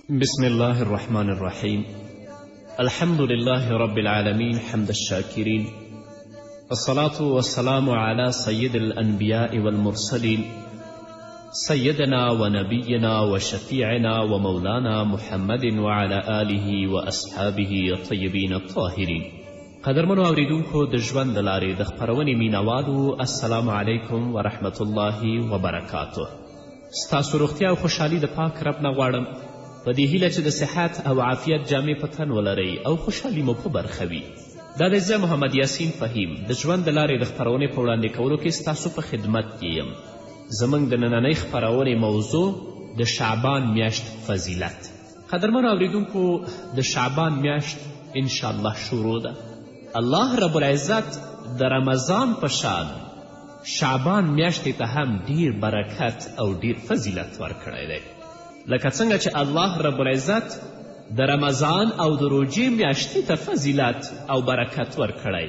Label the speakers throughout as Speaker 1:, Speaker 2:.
Speaker 1: بسم الله الرحمن الرحيم. الحمد لله رب العالمين حمد الشاكرين، الصلاة والسلام على سيد الأنبياء والمرسلين سيدنا ونبينا وشفيعنا ومولانا محمد وعلى آله وأصحابه الطيبين الطاهرين. قدرمنو اوریدونکو د ژوند د لارې د خپرونې مینوالو، السلام علیکم ورحمت الله وبرکاته. ستاسو روغتیا او خوشحالي د پاک رب نه غواړم، په دې هیله چې د صحت او عافیت جامې په تن ولرئ او خوشحالي مو په برخه وي. دا دی زه محمد یاسین فهیم د ژوند د لارې د خپرونې په وړاندې کولو کې ستاسو په خدمت کې یم. زموږ د نننۍ خپرونې موضوع د شعبان میاشت فضیلت. قدرمنو اوریدونکو، د شعبان میاشت انشاءالله شروع ده. الله رب العزت د رمضان په شان شعبان میاشتې ته هم ډیر برکت او ډیر فضیلت ورکړی دی. لکه څنګه چې الله رب العزت د رمضان او د روژې میاشتې ته فضیلت او برکت ورکړی،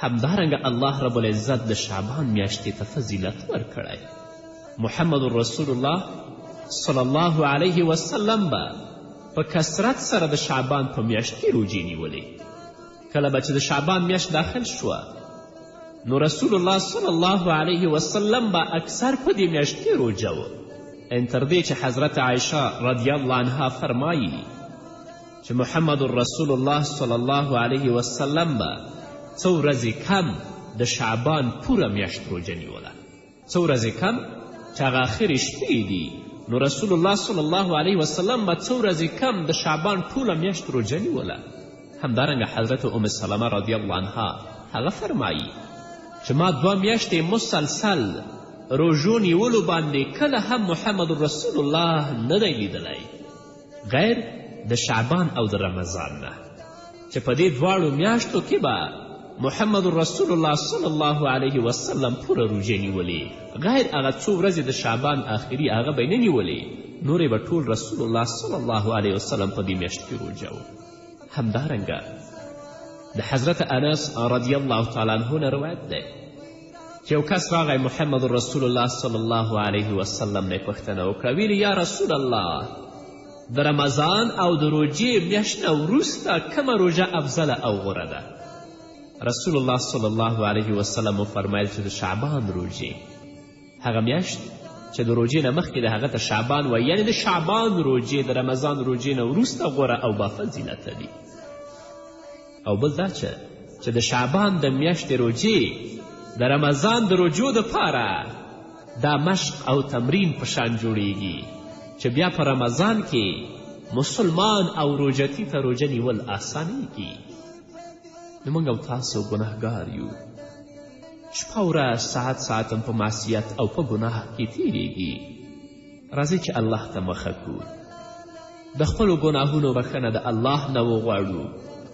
Speaker 1: همدارنګه الله رب العزت د شعبان میاشتې ته فضیلت ورکړی. محمد رسول الله صلی الله علیه وسلم به په کثرت سره د شعبان په میاشت کې روژې نیولې. کله به چې د شعبان میاشت داخل شوه نو رسول الله صلی الله علیه وسلم به اکثر په دې میاشت کې روژه و، تر دې چې حضرت عایشه رضی الله عنها فرمایي چې محمد رسول الله صلی الله علیه وسلم به څو ورځې کم د شعبان پوره میاشت روژه نیوله. څو ورځې کم چې هغه آخرې شپې دي، نو رسول الله صلی الله علیه وسلم به څو ورځې کم د شعبان ټوله میاشت روژه نیوله. همدارنګه حضرت ام سلمه رضی الله عنها هغه فرمایي چې ما 2 میاشتې مسلسل روژو نیولو باندې کله هم محمد رسول الله نه دی لیدلی غیر د شعبان او د رمضان نه، چې په دې دواړو میاشتو کې به محمد رسول الله صلی الله علیه وسلم پوره روژې نیولې، غیر هغه څو ورځې د شعبان آخري هغه به یې نه نیولې، نورې به ټول رسول الله صلی الله علیه وسلم په دې میاشت کې روژه و. همدارنګه د حضرت انس رضی الله تعالی عنه نه روایت دی چې یو کس راغی محمد رسول الله صلی الله علیه وسلم نه پوښتنه وکړه، ویلي یا رسول الله، د رمضان او د روژې میاشت نه وروسته کومه روژه افضله او غوره ده؟ رسول الله صلی الله علیه وسلم وفرمیل چې د شعبان روژې، هغه میاشت چې د روژې نه مخکې د هغه ته شعبان وایي، یعنې د شعبان روژې د رمضان روژې نه وروسته غوره او بافضیلته دي. او بل دا چې د شعبان د میاشتې روژې د رمضان د روژو دپاره دا مشق او تمرین په شان جوړیږي چې بیا په رمضان کې مسلمان او روژتي ته روژه نیول آسانیږي. نو موږ او تاسو ګنهګار یو، شپه ورځ ساعت ساعتم په معصیت او په ګناه کې تیریږي. راځئ چې الله ته مخه کړو، د خپلو ګناهونو بخښنه د الله نه وغواړو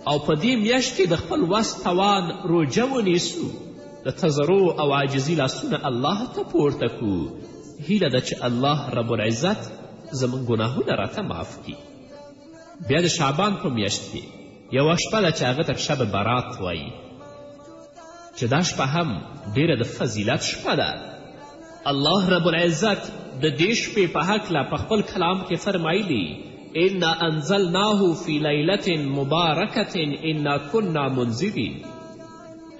Speaker 1: او په دې میاشت کې د خپل وس توان روژه ونیسو، د تضرع او عاجزي لاسونه الله ته پورته کړو. هیله ده چې الله رب العزت زموږ ګناهونه راته معاف کړي. بیا د شعبان په میاشت کې یوه شپه ده چې هغه ته شب برات وایي، چې دا شپه هم ډیره د فضیلت شپه ده. الله رب العزت د دې شپې په هکله په خپل کلام کې فرمایلی، انا انزلناه فی لیلة مبارکة انا کنا منذرین.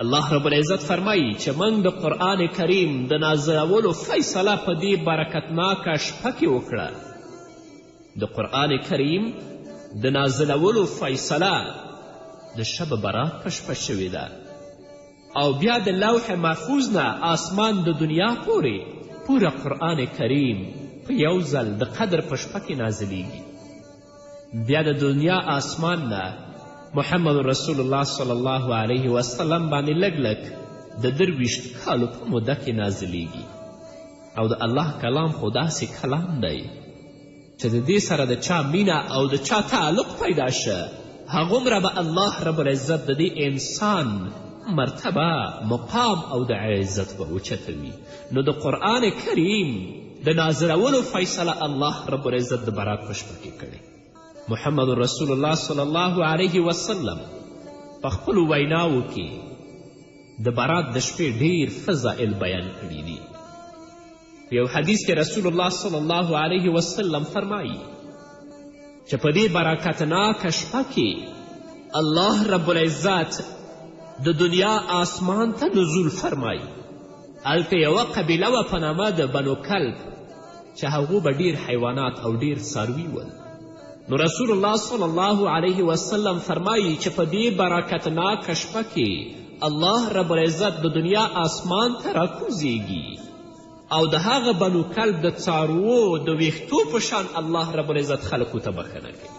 Speaker 1: الله رب العزت فرمایي چې موږ د قرآن کریم د نازلولو فیصله په دې برکتناکه شپه کې وکړه. د قرآن کریم د نازلولو فیصله د شب برات په شپه شوې ده، او بیا د لوح محفوظ نه آسمان د دنیا پورې پوره قرآن کریم په یو ځل د قدر په شپه کې نازلیږي. بیا د دنیا آسمان نه محمد رسول الله صلی الله علیه وسلم باندې لږ لږ د 23 کالو په موده کې نازلیږي. او د الله کلام خو داسې کلام دی چې د دې سره د چا مینه او د چا تعلق پیدا شه، هغومره به الله رب العزت د دې انسان مرتبه، مقام او د عزت به اوچتوي. نو د قرآن کریم د نازلولو فیصله الله رب العزت د برات په شپه کې کړې. محمد رسول الله صلی الله علیه وسلم په خپلو ویناوو کې د برات د شپې ډیر فضائل بیان کړي دي. په یو حدیث کې رسول الله صلی الله علیه وسلم فرمایي چې په دې برکتناکه شپه کې الله رب العزت د دنیا آسمان ته نزول فرمایي. هلته یوه قبیله وه په نامه د بنو کلب چې هغو به ډیر حیوانات او ډیر څاروي ول. نو رسول الله صلی الله علیه وسلم فرمایي چې په دې برکتناکه شپه کې الله رب العزت د دنیا آسمان ته راکوزیږي او د هغه بنو کلب د څاروو د ویښتو په شان الله رب العزت خلکو ته بخښنه کوي.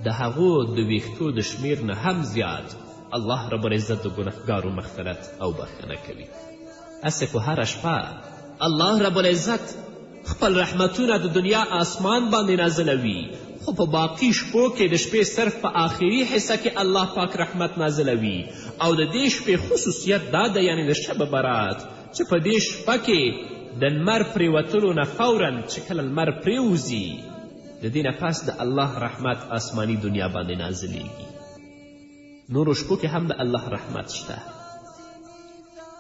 Speaker 1: د هغو د ویښتو د شمیر نه هم زیات الله رب العزت د ګنهګارو مغفرت او بخښنه کوي. هسې خو هره شپه الله رب العزت خپل رحمتونه د دنیا آسمان باندې نازلوي، خو په باقي شپو کې د شپې صرف په آخري حصه کې الله پاک رحمت نازلوي. او د دې شپې خصوصیت دا ده، یعنې د شب برات، چې په دې شپه کې د لمر پرېوتلو نه فورا چې کله لمر پرېوځي د دې نه پس د الله رحمت آسماني دنیا باندې نازلیږي. نورو شپو کې هم د الله رحمت شته،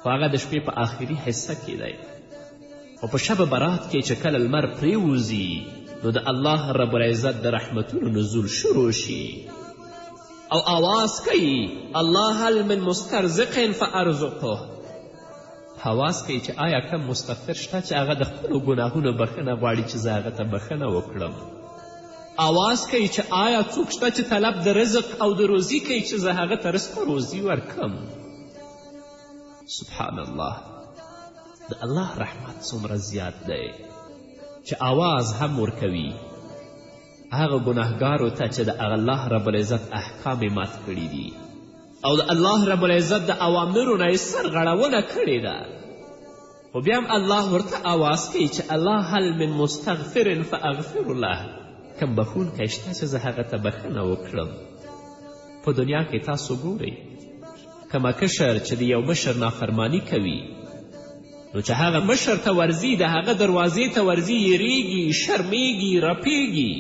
Speaker 1: خو هغه د شپې په آخري حصه کې دی. خو په شب برات کې چې کله لمر پرېوځي نو د الله رب العزت د رحمتونو نزول شروع شي او آواز کوي الله هل من مسترزق فارزقه. آواز کوي چې آیا کم مستغفر شته چې هغه د خپلو ګناهونو بخښنه غواړي چې زه هغه ته بخښنه وکړم. آواز کوي چې آیا څوک شته چې طلب د رزق او د روزي کوي چې زه هغه ته رزق او روزي ورکم. سبحان الله، د الله رحمت څومره زیات دی چې آواز هم ورکوي هغه ګناهګارو ته چې د الله رب العزت احکام یې مات کړي دي او د الله رب العزت د اوامرو نه یې سرغړونه کړې ده. خو بیا هم الله ورته آواز کوي چې الله هل من مستغفر فاغفر له. کم بخونکی شته چې زه هغه ته بخښنه وکړم. په دنیا کې تاسو ګورئ کمه کشر چې د یو مشر نافرمانی کوي نو چې هغه مشر ته ورځي د هغه دروازې ته ورځي یریږي، شرمیږي، رپیږي.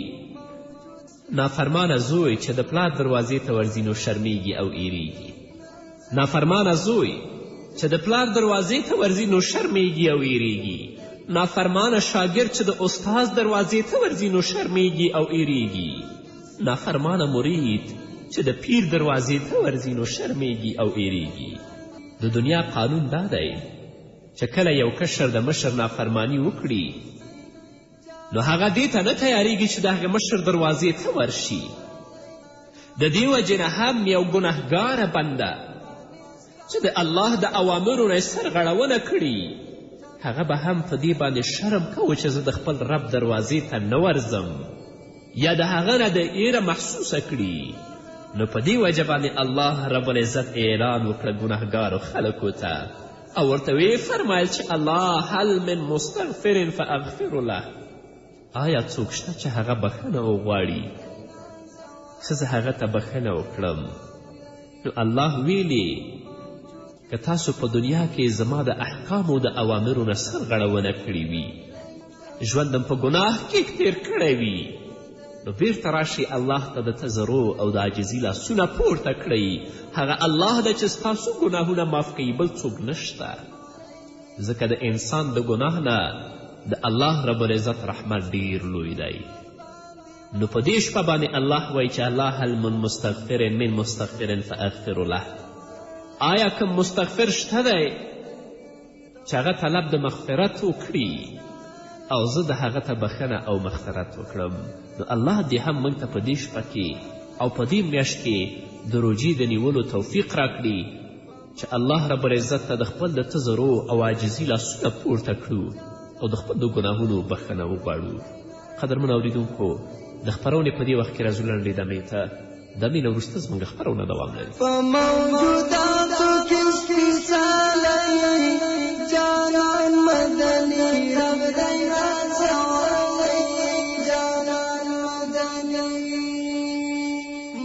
Speaker 1: نافرمانه زوی چې د پلار دروازې ته ورځي نو شرمیږي او ایریږي. نافرمانه زوی چې د پلار دروازې ته ورځي نو شرمیږي او ایریږي. نافرمانه شاګرد چې د استاز دروازې ته ورځي نو شرمیږي او ایریږي. نافرمانه مرید چې د پیر دروازې ته ورځي نو شرمیږي او ایریږي. د دنیا قانون دا دی چې کله یو کشر د مشر نافرمانی وکړي نو هغه دې ته نه تیاریږي چې د هغه مشر دروازې ته ورشي. د دې وجې نه هم یو ګنهګاره بنده چې د الله د اوامرو نه یې سرغړونه کړي هغه به هم په دې باندې شرم کوي چې زه د خپل رب دروازې ته نه ورځم یا د هغه نه د ایره محسوسه کړي. نو په دې وجه باندې الله رب العزت اعلان وکړه ګنهګارو خلکو ته او ورته ویې فرمایل چې الله هل من مستغفر فاغفر له. آیا څوک شته چې هغه بخښنه وغواړي چې زه هغه ته بخښنه وکړم؟ نو الله ویلي که تاسو په دنیا کې زما د احکامو د اوامرو نه سرغړونه کړې وي، ژوندم په ګناه کې تیر کړی وي، نو بیرته راشئ الله ته د تضرع او د عاجزي لاسونه پورته کړئ. هغه الله ده چې ستاسو ګناهونه معاف کوي، بل څوک نشته. ځکه د انسان د ګناه نه د الله رب العزت رحمت ډیر لوی دی. نو په دې شپه باندې الله وایي چې الله هل من مستغفر من مستغفر فاغفر له. آیا کوم مستغفر شته دی چې هغه طلب د مغفرت وکړي او زه د هغه ته بخښنه او مغفرت وکړم؟ نو الله دې هم موږ ته په دې شپه کې او په دې میاشت کې د روژې د نیولو توفیق راکړي چې الله رب العزت ته د خپل د تضرع او عاجزي لاسونه پورته کړو او د خپل د ګناهونو بخښنه وغواړو. قدرمنو اورېدونکو، د خپرونې په دې وخت کې راځو لنډې دمې ته. دمې نه وروسته زموږ خپرونه دوام لري.
Speaker 2: په موجوداتو کې سپېڅلی جانان مدني رب دی نازولی، جانان مدني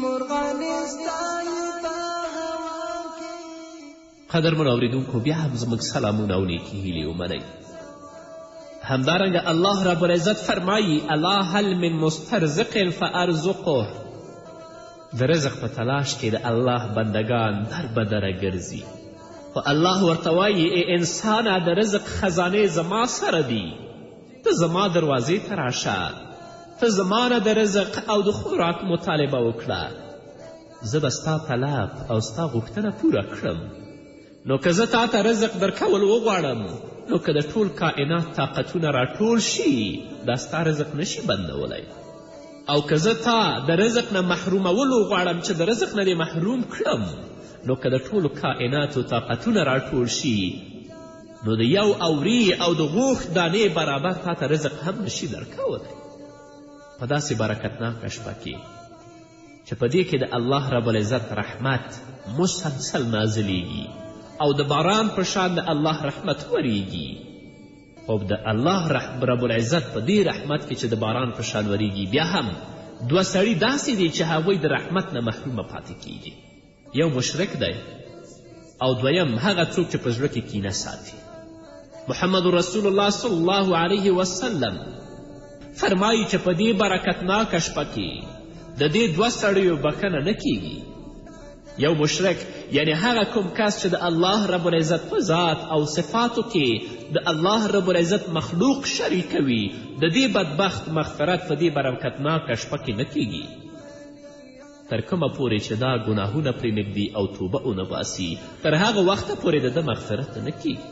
Speaker 2: مرغانې ستایي په هوا کې.
Speaker 1: قدرمنو اورېدونکو، بیا هم زموږ سلامونه او نیکې هیلې ومنئ. همدارنګه الله رب العزت فرمایي الله هل من مسترزق فارزقه. د رزق په تلاش کې د الله بندگان در بدره ګرځي، خو الله ورته وایي ای انسانه د رزق خزانې زما سره دي، ته زما دروازې ته راشه، ته زما نه د رزق او د خوراک مطالبه وکړه، زه به ستا طلب او ستا غوښتنه پوره کړم. نو که زه تا ته رزق درکول وغواړم، نو که د ټول کائنات طاقتونه راټول شي دا ستا رزق نشي بندولی، او که زه تا د رزق نه محرومولو غواړم چې د رزق نه دې محروم کړم، نو که د ټولو کائناتو طاقتونه راټول شي نو د یو اوري او د غوښ دانې برابر تا ته رزق هم نشي درکولی. په داسې برکتناکه شپه کې چې په دې کې د الله رب العزت رحمت مسلسل نازلیږي او د باران په شان د الله رحمت وریږي، خو د الله رب العزت په دې رحمت کې چې د باران په شان وریږي بیا هم دوه سړي داسې دي چې هغوی د رحمت نه محرومه پاتې کیږي. یو مشرک دی او دویم هغه څوک چې په زړه کې کینه ساتي. محمد رسول الله صلی الله علیه وسلم فرمایي چې په دې برکتناکه شپه کې د دې دوه سړیو بخښنه نه کیږي. یو مشرک یعنی هغه کوم کس چې د الله رب العزت په ذات او صفاتو کې د الله رب العزت مخلوق شریکوي، د دې بدبخت مغفرت په دې برکتناکه شپه کې نه کیږي تر کومه پورې چې دا ګناهونه پرې نږدي او توبه ونه باسي، تر هغه وخته پورې د ده مغفرت نه کیږي.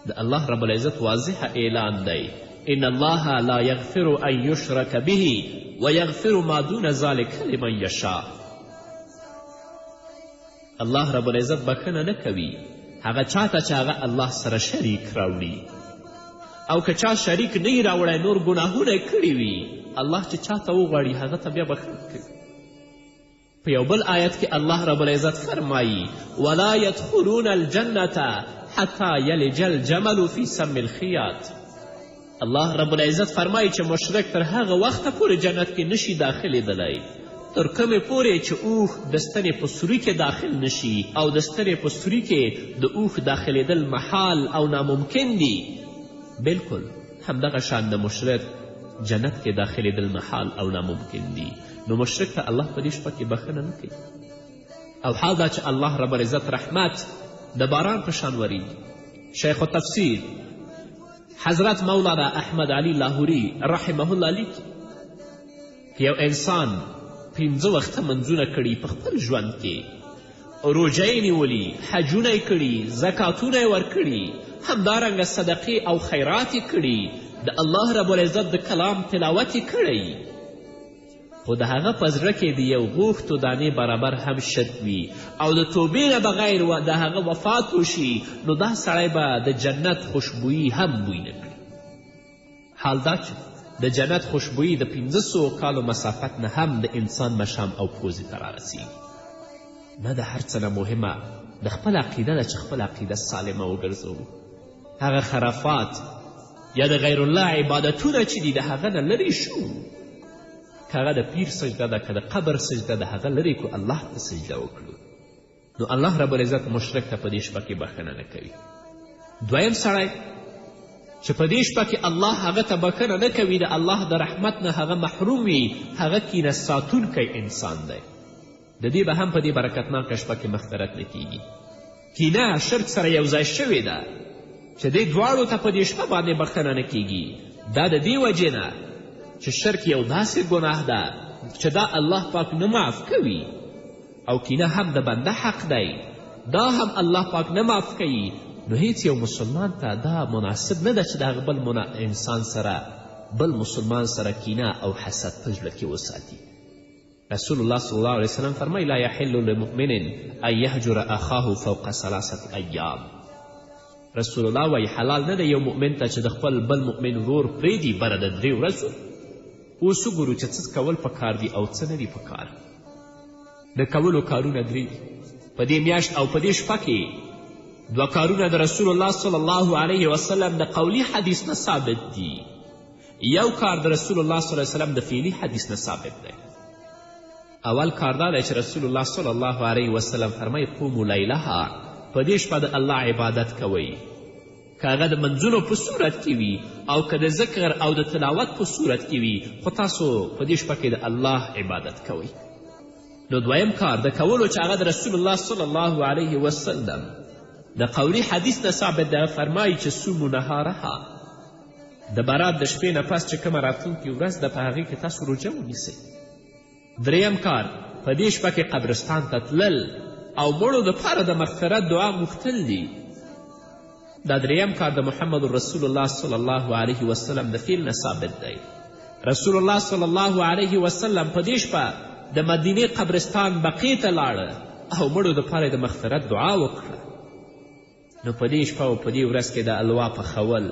Speaker 1: د الله رب العزت واضح اعلان دی: ان الله لا یغفر ان یشرک به ویغفر ما دون ذلک لمن یشاء. الله رب العزت بخښنه نه کوي هغه چاته چې هغه الله سره شریک راوړي، او که چا شریک نه یې راوړی نور ګناهونه یې کړي وي، الله چې چاته وغواړي هغه ته بیا بخښنه کوي. په یو بل آیت کې الله رب العزت فرمایي: ولا يدخلون الجنة حتی یلج الجمل فی سم الخیاط. الله رب العزت فرمایي چې مشرک تر هغه وخته پورې جنت کې نشي داخلېدلی تر کومې پورې چې اوښ د ستنې په سوري کې داخل نشي، او د ستنې په سوري کې د اوښ داخلېدل محال او ناممکن دي. بلکل همدغه شان د مشرک جنت کې داخلېدل محال او ناممکن دي. نو مشرک ته الله په دې شپه کې بخښنه نه کوي. او حال دا چې الله رب العزت رحمت د باران په شان وریږي. شیخ التفسیر حضرت مولانا احمد علی لاهوري رحمه الله لیکي که یو انسان 5 وخته منځونه کړي په خپل ژوند کې، روژه یې نیولي، حجونه یې کړي، زکاتونه یې ورکړي، همدارنګه صدقې او خیرات یې کړي، د الله رب العزت د کلام تلاوت یې کړی، خو د هغه په زړه کې د یو غوښتو دانې برابر هم شرک وي او د توبې نه بغیر د هغه وفات وشي، نو دا سړی به د جنت خوشبویي هم بوی نه کړي. حال دا چې د جنت خوشبویي د 500 کالو مسافت نه هم د انسان مشام او پوزې ته رارسیږي. نه د هر څه نه مهمه د خپل عقیده ده چې خپل عقیده سالمه وګرځوو. هغه خرافات یا د غیر الله عبادتونه چې دي د هغه نه لرې شو. که هغه د پیر سجده ده که د قبر سجده ده هغه لرې کړو، الله ته سجده وکړو. نو الله رب العزت مشرک ته په دې شپه کې بخښنه نه کوي. دویم سړی چې په دې شپه کې الله هغه ته بخښنه نه کوي، د الله د رحمت نه هغه محروم وي، هغه کینه ساتونکی انسان دی. د دې به هم په دې برکتناکه شپه کې مغفرت نه کیږي. کینه شرک سره یو ځای شوې ده چې دې دواړو ته په دې شپه باندې بخښنه نه کیږي. دا د دې وجې نه چې شرک یو داسې ګناه ده چې دا الله پاک نه معاف کوي، او کینه هم د بنده حق دی، دا هم الله پاک نه معاف کوي. نو هیڅ یو مسلمان ته دا مناسب نه ده چې د هغه بل انسان سره بل مسلمان سره کینه او حسد په زړه کې وساتي. رسول الله صلی الله علیه وسلم فرمایي: لا یحل لمؤمن ان یهجر اخاه فوق 3 ایام. رسول الله وایي حلال نه ده یو مؤمن ته چې د خپل بل مؤمن ورور پرېږدي بره د 3 ورځو. اوس وګورو چې څه کول پکار دي او څه نه دي پکار. د کولو کارونه 3 دي. په دې میاشت او په دې شپه کې 2 کارونه د رسول الله صلی الله علیه وسلم د قولی حدیث نه ثابت دي. یو کار د رسول الله صلی الله علیه وسلم د فعلي حدیث نه ثابت دی. اول کار دا دی چې رسول الله صلی الله علیه وسلم فرمایي: قوموا لیلها، په دې شپه د الله عبادت کوئ، که هغه د منځونو په صورت کې وي او که د ذکر او د تلاوت په صورت کې وي، خو تاسو په دې شپه کې د الله عبادت کوئ. نو دویم کار د کولو چې هغه د رسول الله صلی الله علیه وسلم د قولی حدیث نه ثابت ده، فرمایي چې صوموا نهارها، د برات د شپې نه پس چې کومه راتلونکې ورځ ده په هغې کې تاسو روژه ونیسئ. دریم کار په دې شپه کې قبرستان ته تلل او مړو دپاره د مغفرت دعا غوښتل دي. دا دریم کار د محمد رسول الله صلی الله علیه وسلم د فعل نه ثابت دی. رسول الله صلی الله علیه وسلم په دې شپه د مدینې قبرستان بقیع ته لاړه او مړو دپاره د مغفرت دعا وکړه. نو په دې شپه او په دې ورځ کې د الوا پخول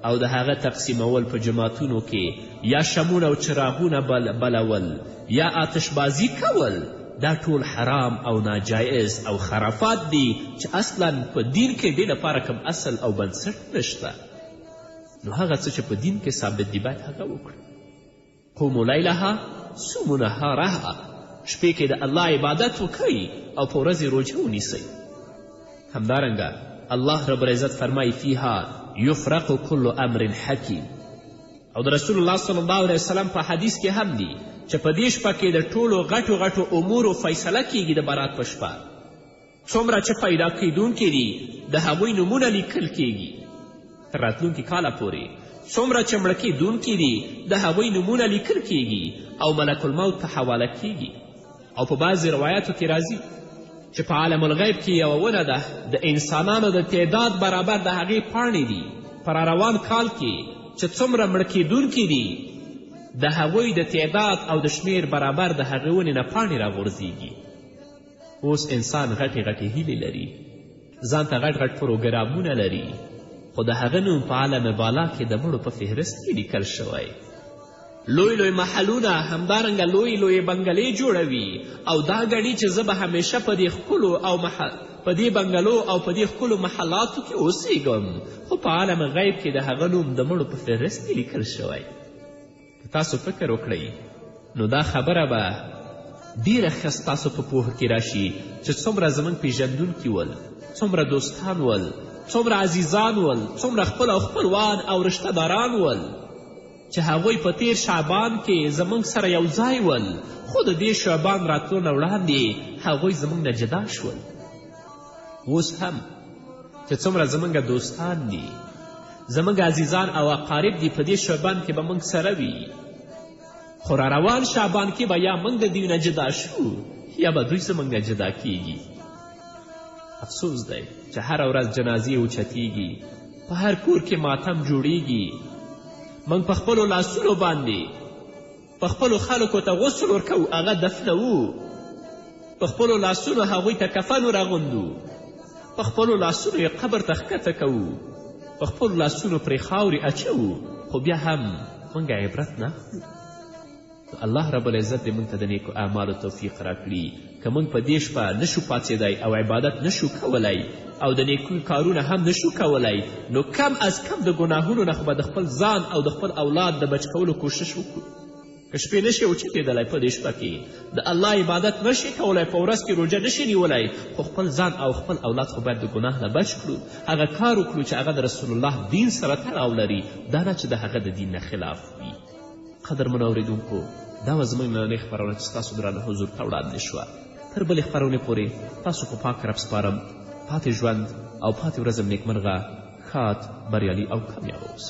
Speaker 1: او د هغه تقسیمول په جماعتونو کې یا شمونه او چراغونه بلول یا آتشبازي کول دا ټول حرام او ناجایز او خرافات دي چې اصلا په دین کې دې لپاره کوم اصل او بنسټ نشته. نو هغه څه چې په دین کې ثابت دي باید هغه وکړو. قوموا لیلها صوموا نهارها، شپې کې د الله عبادت وکئ او په ورځې روژه ونیسئ. همدارنګه الله رب العزت فرمایي فیها یفرق کل امر حکیم، او د رسول الله صلی الله علیه وسلم په حدیث کې هم دي چې په دې شپه کې د ټولو غټو غټو امورو فیصله کیږي. د برات په شپه څومره چې پیدا کیدونکي دي د هغوی نومونه لیکل کیږي تر راتلونکي کاله پورې. څومره چې مړه کیدونکي دي د هغوی نومونه لیکل کیږي او ملک الموت ته حواله کیږي. او په بعضې روایاتو کې راځي چې په عالم الغیب کې یوه ونه ده د انسانانو د تعداد برابر د هغې پاڼې دي په روان کال کې چې څومره مړه کیدونکي دي د هغوی د تعداد او د شمیر برابر د هغې ونې نه پاڼې راغورځېږي. اوس انسان غټې غټې هیلې لري، ځان ته غټ غټ پروګرامونه لري، خو د هغه نوم په عالم بالا کې د مړو په فهرست کې لیکل شوی. لوی لوی محلونه همدارنګه لوی لوی بنګلې جوړوي او دا ګڼي چې زه به همیشه په دې ښکلو او په دې بنګلو او په دې ښکلو محلاتو کې اوسیږم، خو په عالم غیب کې د هغه نوم د مړو په فهرست کې لیکل شوی. که تاسو فکر وکړئ نو دا خبره به ډیره ښه ستاسو په پوهه کې راشي چې څومره زموږ پیژندونکي ول، څومره دوستان ول، څومره عزیزان ول، څومره خپل او خپلوان او رشته داران ول چې هغوی په تیر شعبان کې زموږ سره یو ځای ول، خو د دې شعبان راتلو نه وړاندې هغوی زموږ نه جدا شول. اوس هم چې څومره زموږ دوستان دي، زموږ عزیزان او اقارب دي، په دې شعبان کې به موږ سره وي، خو را روان شعبان کې به یا موږ د دوی نه جدا شو یا به دوی زموږ نه جدا کیږي. افسوس دی چې هره ورځ جنازې اوچتیږي، په هر کور کې ماتم جوړیږي، موږ په خپلو لاسونو باندې په خپلو خلکو ته غسل ورکوو، هغه دفنوو، په خپلو لاسونو هغوی ته کفن ورغوندو، په خپلو لاسونو یې قبر ته ښکته کوو، په خپلو لاسونو پرې خاورې اچوو، خو بیا هم موږ عبرت نه اخلو. الله رب العزت دې موږ ته د نیکو اعمالو توفیق راکړي. که موږ په دې شپه نشو پاڅېدی او عبادت نشو کولی او د نیکو کارونه هم نشو کولی، نو کم از کم د ګناهونو نه خو به د خپل ځان او د خپل اولاد د بچ کولو کوشش وکړو. که شپې نشي اوچتېدلی په دې شپه کې د الله عبادت نشي کولی، په ورځ کې روژه نشي نیولی، خو خپل ځان او خپل اولاد خو باید د ګناه نه بچ کړو. هغه کار وکړو چې هغه د رسول الله دین سره تړاو لري، دا نه چې د هغه د دین نه خلاف وي. قدرمنو اورېدونکو، دا وه زموږ نننۍ خپرونه چې ستاسو درانه حضور ته وړاندې شوه. تر بلې خپرونې پورې تاسو په پاک رب سپارم. پاتې ژوند او پاتې ورځم نیکمرغه، ښاد، بریالي او کامیابه اوسئ.